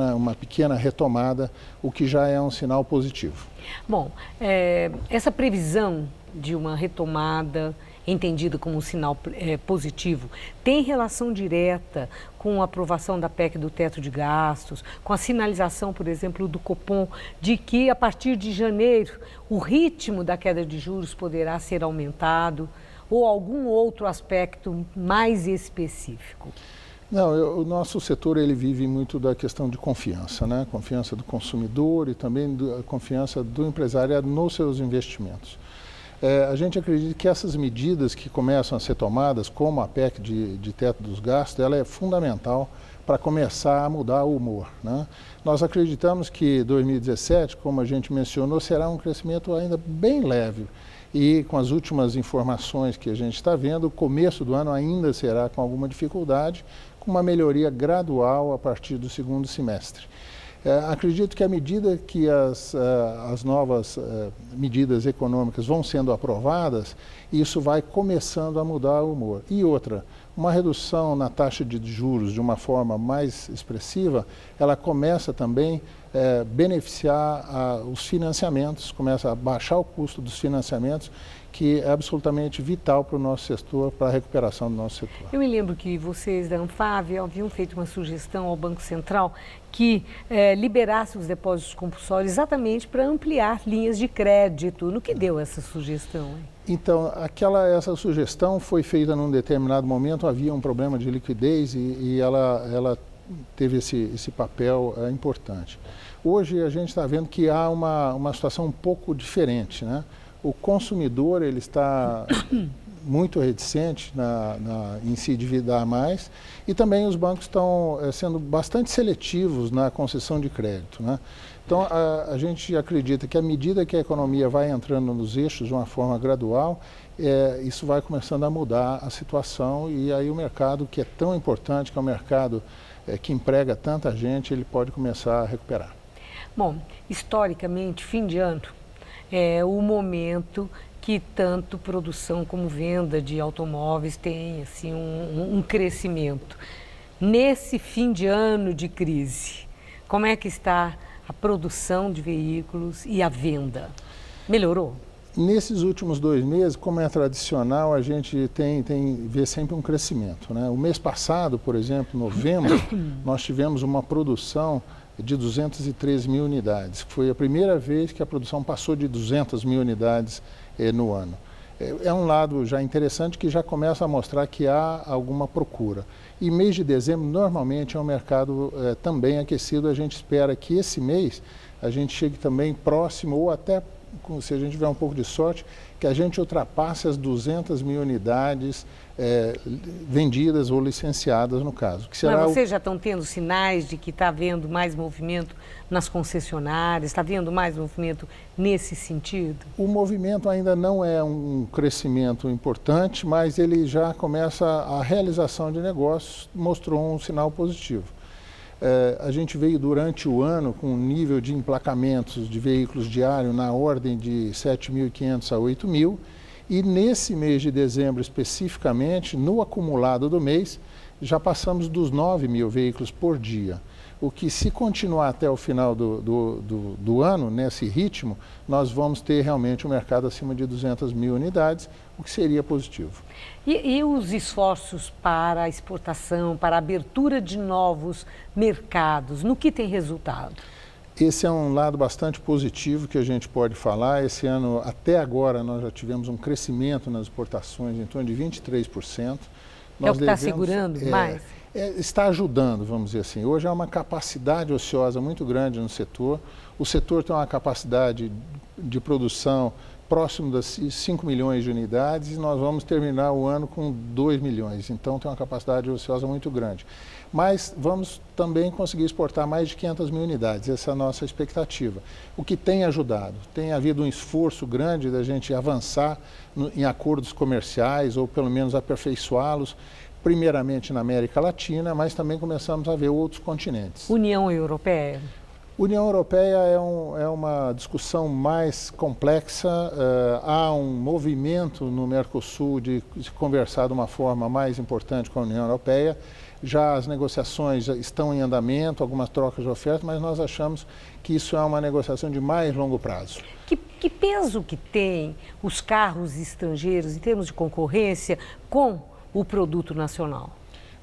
uma pequena retomada, o que já é um sinal positivo. Bom, essa previsão de uma retomada entendida como um sinal positivo, tem relação direta com a aprovação da PEC do teto de gastos, com a sinalização, por exemplo, do Copom, de que a partir de janeiro o ritmo da queda de juros poderá ser aumentado, ou algum outro aspecto mais específico? Não, o nosso setor ele vive muito da questão de confiança, né? Confiança do consumidor e também a confiança do empresário nos seus investimentos. A gente acredita que essas medidas que começam a ser tomadas, como a PEC de teto dos gastos, ela é fundamental para começar a mudar o humor, né? Nós acreditamos que 2017, como a gente mencionou, será um crescimento ainda bem leve. E com as últimas informações que a gente está vendo, o começo do ano ainda será com alguma dificuldade, com uma melhoria gradual a partir do segundo semestre. Acredito que à medida que as novas medidas econômicas vão sendo aprovadas, isso vai começando a mudar o humor. E outra, uma redução na taxa de juros de uma forma mais expressiva, ela começa também a beneficiar os financiamentos, começa a baixar o custo dos financiamentos, que é absolutamente vital para o nosso setor, para a recuperação do nosso setor. Eu me lembro que vocês da Anfávia haviam feito uma sugestão ao Banco Central que liberasse os depósitos compulsórios exatamente para ampliar linhas de crédito. No que deu essa sugestão, hein? Então, essa sugestão foi feita num determinado momento, havia um problema de liquidez e ela teve esse papel importante. Hoje a gente está vendo que há uma situação um pouco diferente, né? O consumidor ele está muito reticente em se endividar mais e também os bancos estão sendo bastante seletivos na concessão de crédito, né? Então, a gente acredita que à medida que a economia vai entrando nos eixos de uma forma gradual, isso vai começando a mudar a situação e aí o mercado, que é tão importante, que é um mercado que emprega tanta gente, ele pode começar a recuperar. Bom, historicamente, fim de ano é o momento que tanto produção como venda de automóveis tem assim, um crescimento. Nesse fim de ano de crise, como é que está a produção de veículos e a venda? Melhorou? Nesses últimos 2 meses, como é tradicional, a gente vê sempre um crescimento, né? O mês passado, por exemplo, novembro, nós tivemos uma produção de 213 mil unidades. Foi a primeira vez que a produção passou de 200 mil unidades no ano. É um lado já interessante que já começa a mostrar que há alguma procura. E mês de dezembro, normalmente, é um mercado também aquecido. A gente espera que esse mês a gente chegue também próximo ou até, se a gente tiver um pouco de sorte, que a gente ultrapasse as 200 mil unidades vendidas ou licenciadas, no caso. Que será Mas vocês já estão tendo sinais de que está havendo mais movimento nas concessionárias? Está havendo mais movimento nesse sentido? O movimento ainda não é um crescimento importante, mas ele já começa, a realização de negócios mostrou um sinal positivo. A gente veio durante o ano com um nível de emplacamentos de veículos diário na ordem de 7.500 a 8.000 e nesse mês de dezembro especificamente, no acumulado do mês, já passamos dos 9.000 veículos por dia. O que, se continuar até o final do ano, nesse ritmo, nós vamos ter realmente um mercado acima de 200 mil unidades, o que seria positivo. E os esforços para a exportação, para a abertura de novos mercados, no que tem resultado? Esse é um lado bastante positivo que a gente pode falar. Esse ano, até agora, nós já tivemos um crescimento nas exportações em torno de 23%. É o que está segurando mais? Está ajudando, vamos dizer assim. Hoje há uma capacidade ociosa muito grande no setor. O setor tem uma capacidade de produção próximo das 5 milhões de unidades e nós vamos terminar o ano com 2 milhões. Então tem uma capacidade ociosa muito grande. Mas vamos também conseguir exportar mais de 500 mil unidades, essa é a nossa expectativa. O que tem ajudado? Tem havido um esforço grande da gente avançar em acordos comerciais ou pelo menos aperfeiçoá-los, primeiramente na América Latina, mas também começamos a ver outros continentes. União Europeia? União Europeia é uma discussão mais complexa, há um movimento no Mercosul de se conversar de uma forma mais importante com a União Europeia, já as negociações já estão em andamento, algumas trocas de ofertas, mas nós achamos que isso é uma negociação de mais longo prazo. Que peso que tem os carros estrangeiros em termos de concorrência com o produto nacional?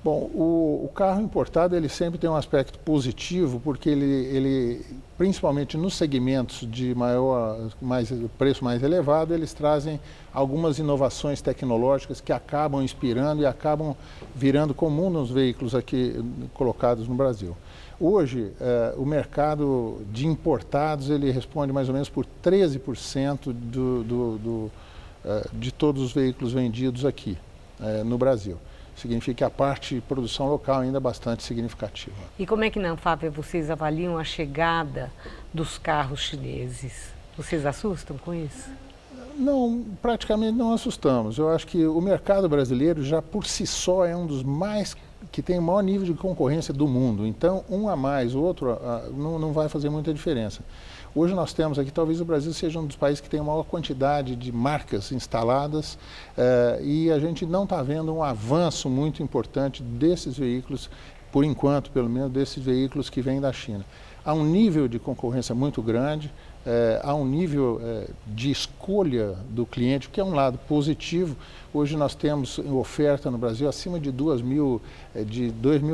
Bom, o carro importado ele sempre tem um aspecto positivo porque ele principalmente nos segmentos de preço mais elevado, eles trazem algumas inovações tecnológicas que acabam inspirando e acabam virando comum nos veículos aqui colocados no Brasil. Hoje, o mercado de importados ele responde mais ou menos por 13% de todos os veículos vendidos aqui no Brasil. Significa que a parte de produção local ainda é bastante significativa. E como é que na Anfávia vocês avaliam a chegada dos carros chineses? Vocês assustam com isso? Não, praticamente não assustamos. Eu acho que o mercado brasileiro já por si só é um dos mais que tem o maior nível de concorrência do mundo. Então, um a mais, o outro não vai fazer muita diferença. Hoje nós temos aqui, talvez o Brasil seja um dos países que tem a maior quantidade de marcas instaladas e a gente não está vendo um avanço muito importante desses veículos, por enquanto, pelo menos, desses veículos que vêm da China. Há um nível de concorrência muito grande, há um nível de escolha do cliente, que é um lado positivo. Hoje nós temos em oferta no Brasil acima de 2 mil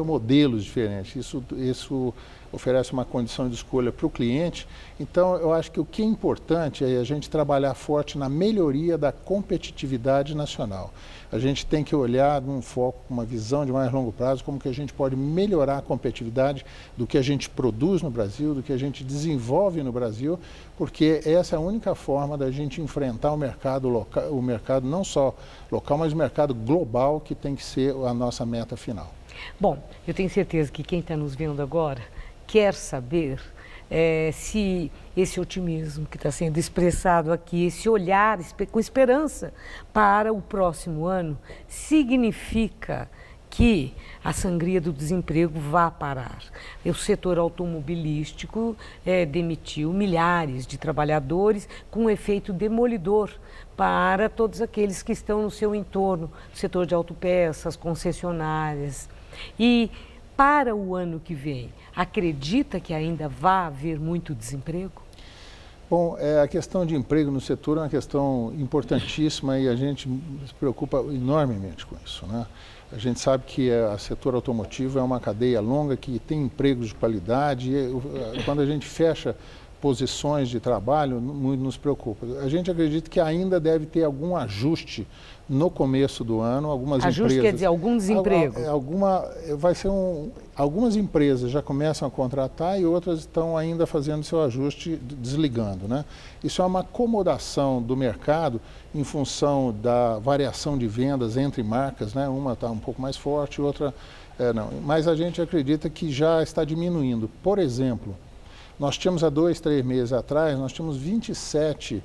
modelos diferentes. Isso oferece uma condição de escolha para o cliente. Então, eu acho que o que é importante é a gente trabalhar forte na melhoria da competitividade nacional. A gente tem que olhar num foco, uma visão de mais longo prazo, como que a gente pode melhorar a competitividade do que a gente produz no Brasil, do que a gente desenvolve no Brasil, porque essa é a única forma da gente enfrentar o mercado local, o mercado não só local, mas o mercado global, que tem que ser a nossa meta final. Bom, eu tenho certeza que quem está nos vendo agora quer saber se esse otimismo que está sendo expressado aqui, esse olhar com esperança para o próximo ano, significa que a sangria do desemprego vá parar. O setor automobilístico demitiu milhares de trabalhadores com um efeito demolidor para todos aqueles que estão no seu entorno, setor de autopeças, concessionárias. E para o ano que vem, acredita que ainda vai haver muito desemprego? Bom, a questão de emprego no setor é uma questão importantíssima e a gente se preocupa enormemente com isso, né? A gente sabe que o setor automotivo é uma cadeia longa que tem empregos de qualidade e quando a gente fecha posições de trabalho, muito nos preocupa. A gente acredita que ainda deve ter algum ajuste no começo do ano, algumas ajuste empresas... quer dizer algum desemprego? Algumas empresas já começam a contratar e outras estão ainda fazendo seu ajuste, desligando, né? Isso é uma acomodação do mercado em função da variação de vendas entre marcas, né? Uma está um pouco mais forte, outra não. Mas a gente acredita que já está diminuindo. Por exemplo, nós tínhamos há 2, 3 meses atrás, nós tínhamos 27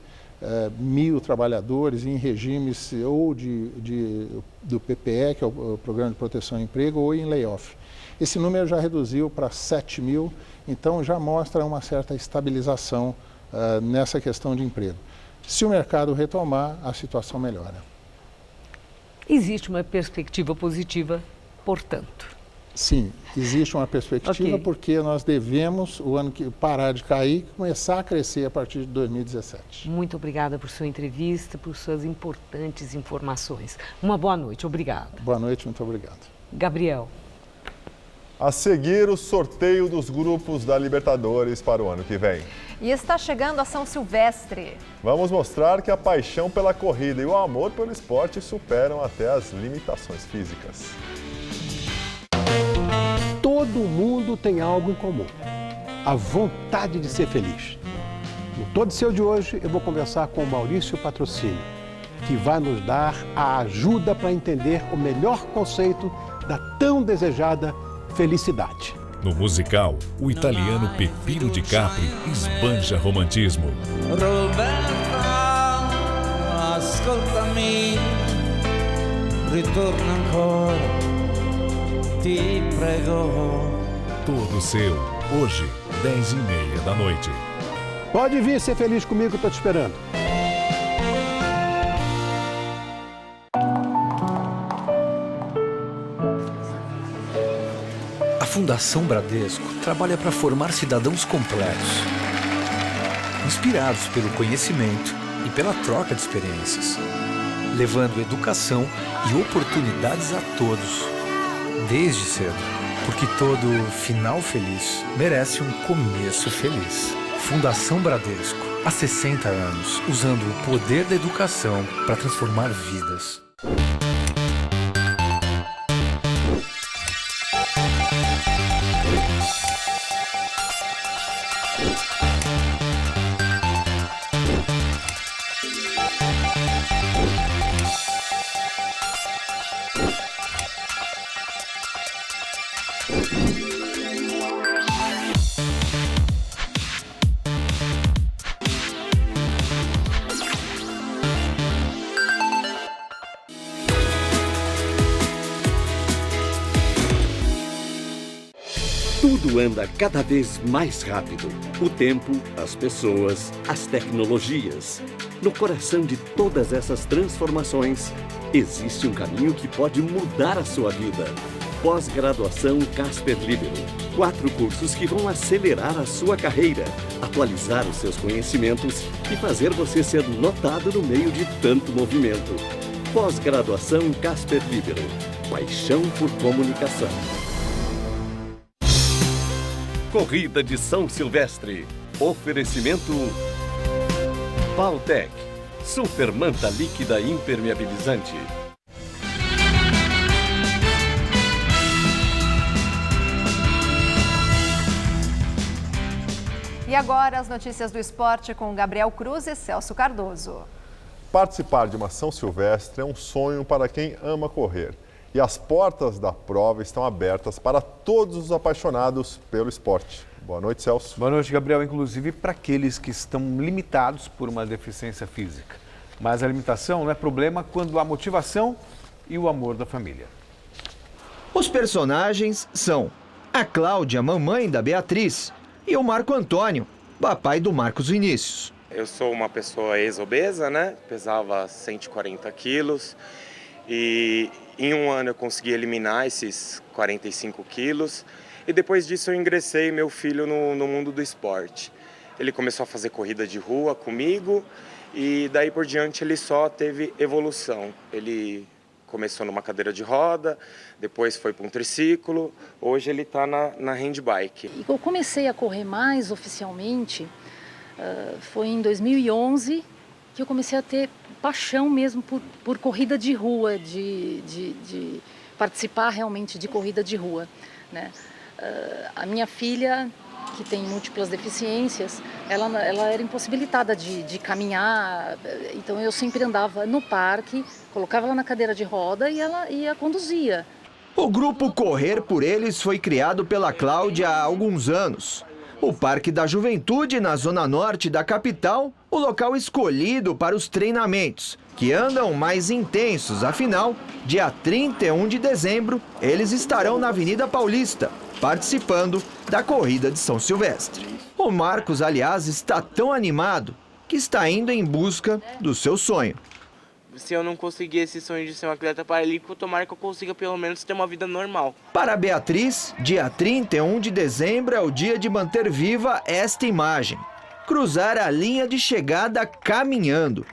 mil trabalhadores em regimes ou do PPE, que é o Programa de Proteção ao Emprego, ou em layoff. Esse número já reduziu para 7 mil, então já mostra uma certa estabilização nessa questão de emprego. Se o mercado retomar, a situação melhora. Existe uma perspectiva positiva, portanto. Sim, existe uma perspectiva porque nós devemos, o ano que parar de cair, começar a crescer a partir de 2017. Muito obrigada por sua entrevista, por suas importantes informações. Uma boa noite, obrigado. Boa noite, muito obrigado. Gabriel. A seguir, o sorteio dos grupos da Libertadores para o ano que vem. E está chegando a São Silvestre. Vamos mostrar que a paixão pela corrida e o amor pelo esporte superam até as limitações físicas. Todo mundo tem algo em comum, a vontade de ser feliz. No Todo Seu de hoje, eu vou conversar com o Maurício Patrocínio, que vai nos dar a ajuda para entender o melhor conceito da tão desejada felicidade. No musical, o italiano Peppino Di Capri esbanja romantismo. Roberta, ascoltami, ritorna ancora. Te prego. Todo Seu, hoje, 10h30 da noite. Pode vir ser feliz comigo, estou te esperando. A Fundação Bradesco trabalha para formar cidadãos completos, inspirados pelo conhecimento e pela troca de experiências, levando educação e oportunidades a todos. Desde cedo, porque todo final feliz merece um começo feliz. Fundação Bradesco, há 60 anos, usando o poder da educação para transformar vidas. Tudo anda cada vez mais rápido. O tempo, as pessoas, as tecnologias. No coração de todas essas transformações, existe um caminho que pode mudar a sua vida. Pós-graduação Casper Libero. 4 cursos que vão acelerar a sua carreira, atualizar os seus conhecimentos e fazer você ser notado no meio de tanto movimento. Pós-graduação Casper Libero. Paixão por comunicação. Corrida de São Silvestre. Oferecimento Valtec. Super manta líquida impermeabilizante. E agora as notícias do esporte com Gabriel Cruz e Celso Cardoso. Participar de uma São Silvestre é um sonho para quem ama correr. E as portas da prova estão abertas para todos os apaixonados pelo esporte. Boa noite, Celso. Boa noite, Gabriel. Inclusive para aqueles que estão limitados por uma deficiência física. Mas a limitação não é problema quando há motivação e o amor da família. Os personagens são a Cláudia, mamãe da Beatriz, e o Marco Antônio, papai do Marcos Vinícius. Eu sou uma pessoa ex-obesa, né? Pesava 140 quilos e em um ano eu consegui eliminar esses 45 quilos e depois disso eu ingressei meu filho no mundo do esporte. Ele começou a fazer corrida de rua comigo e daí por diante ele só teve evolução. Ele começou numa cadeira de roda, depois foi para um triciclo, hoje ele está na handbike. Eu comecei a correr mais oficialmente, foi em 2011 que eu comecei a ter paixão mesmo por corrida de rua, de participar realmente de corrida de rua, né? A minha filha, que tem múltiplas deficiências, ela era impossibilitada de caminhar, então eu sempre andava no parque, colocava ela na cadeira de roda e ela conduzia. O grupo Correr por Eles foi criado pela Cláudia há alguns anos. O Parque da Juventude, na zona norte da capital, o local escolhido para os treinamentos, que andam mais intensos. Afinal, dia 31 de dezembro, eles estarão na Avenida Paulista, participando da Corrida de São Silvestre. O Marcos, aliás, está tão animado que está indo em busca do seu sonho. Se eu não conseguir esse sonho de ser um atleta paralímpico, tomara que eu consiga pelo menos ter uma vida normal. Para a Beatriz, dia 31 de dezembro é o dia de manter viva esta imagem. Cruzar a linha de chegada caminhando.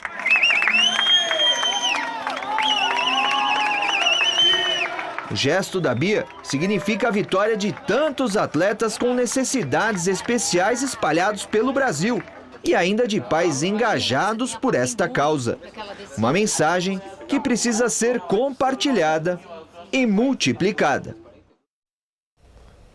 O gesto da Bia significa a vitória de tantos atletas com necessidades especiais espalhados pelo Brasil. E ainda de pais engajados por esta causa. Uma mensagem que precisa ser compartilhada e multiplicada.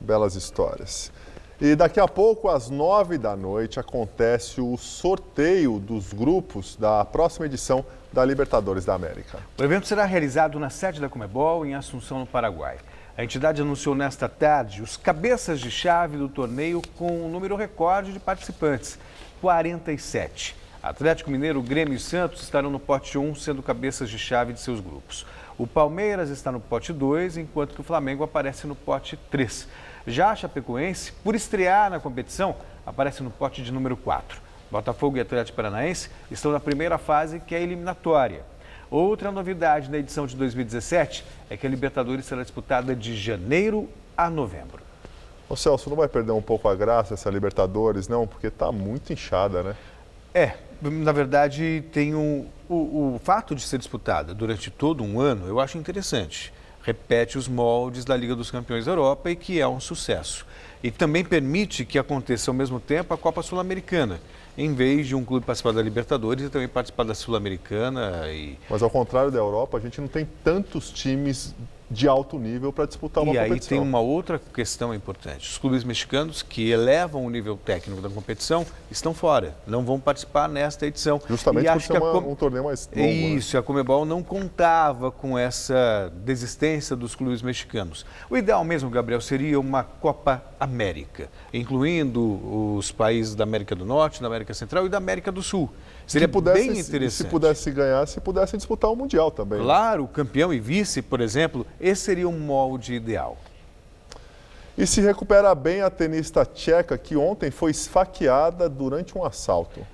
Belas histórias. E daqui a pouco, às 9 da noite, acontece o sorteio dos grupos da próxima edição da Libertadores da América. O evento será realizado na sede da Conmebol, em Assunção, no Paraguai. A entidade anunciou nesta tarde os cabeças de chave do torneio com um número recorde de participantes, 47. Atlético Mineiro, Grêmio e Santos estarão no pote 1, sendo cabeças de chave de seus grupos. O Palmeiras está no pote 2, enquanto que o Flamengo aparece no pote 3. Já a Chapecoense, por estrear na competição, aparece no pote de número 4. Botafogo e Atlético Paranaense estão na primeira fase, que é a eliminatória. Outra novidade na edição de 2017 é que a Libertadores será disputada de janeiro a novembro. Ô Celso, não vai perder um pouco a graça essa Libertadores, não? Porque está muito inchada, né? Na verdade, tem o fato de ser disputada durante todo um ano, eu acho interessante. Repete os moldes da Liga dos Campeões da Europa e que é um sucesso. E também permite que aconteça ao mesmo tempo a Copa Sul-Americana, em vez de um clube participar da Libertadores e também participar da Sul-Americana. Mas ao contrário da Europa, a gente não tem tantos times de alto nível para disputar uma competição. E aí tem uma outra questão importante. Os clubes mexicanos que elevam o nível técnico da competição estão fora, não vão participar nesta edição. Justamente por ser um torneio mais longo. Isso, né? A Conmebol não contava com essa desistência dos clubes mexicanos. O ideal mesmo, Gabriel, seria uma Copa América, incluindo os países da América do Norte, da América Central e da América do Sul. Seria bem interessante. Se pudesse ganhar, se pudesse disputar o Mundial também. Claro, campeão e vice, por exemplo, esse seria um molde ideal. E se recupera bem a tenista tcheca, que ontem foi esfaqueada durante um assalto.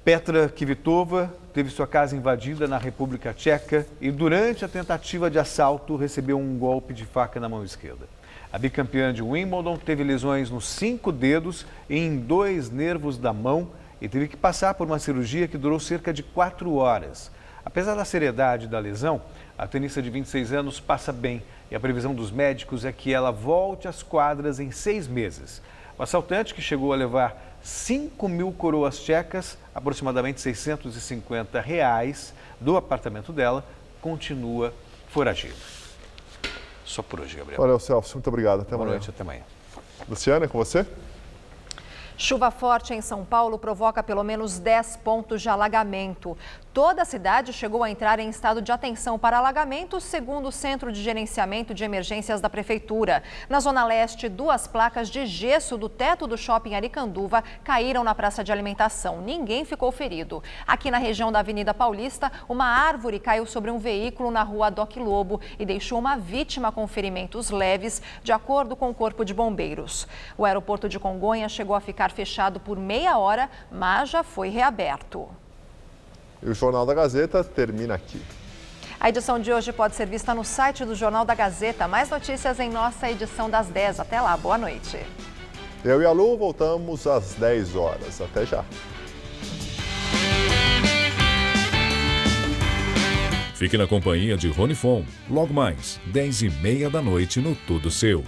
Petra Kvitova teve sua casa invadida na República Tcheca e durante a tentativa de assalto recebeu um golpe de faca na mão esquerda. A bicampeã de Wimbledon teve lesões nos 5 dedos e em 2 nervos da mão e teve que passar por uma cirurgia que durou cerca de 4 horas. Apesar da seriedade da lesão, a tenista de 26 anos passa bem e a previsão dos médicos é que ela volte às quadras em 6 meses. O assaltante, que chegou a levar 5.000 coroas tchecas, aproximadamente R$650, do apartamento dela, continua foragido. Só por hoje, Gabriel. Valeu, Celso. Muito obrigado. Até amanhã. Boa noite, até amanhã. Luciana, é com você? Chuva forte em São Paulo provoca pelo menos 10 pontos de alagamento. Toda a cidade chegou a entrar em estado de atenção para alagamentos, segundo o Centro de Gerenciamento de Emergências da Prefeitura. Na Zona Leste, 2 placas de gesso do teto do shopping Aricanduva caíram na praça de alimentação. Ninguém ficou ferido. Aqui na região da Avenida Paulista, uma árvore caiu sobre um veículo na rua Doc Lobo e deixou uma vítima com ferimentos leves, de acordo com o Corpo de Bombeiros. O aeroporto de Congonha chegou a ficar fechado por meia hora, mas já foi reaberto. E o Jornal da Gazeta termina aqui. A edição de hoje pode ser vista no site do Jornal da Gazeta. Mais notícias em nossa edição das 10. Até lá, boa noite. Eu e a Lu voltamos às 10 horas. Até já. Fique na companhia de Rony Fon, logo mais, 10h30 da noite no Tudo Seu.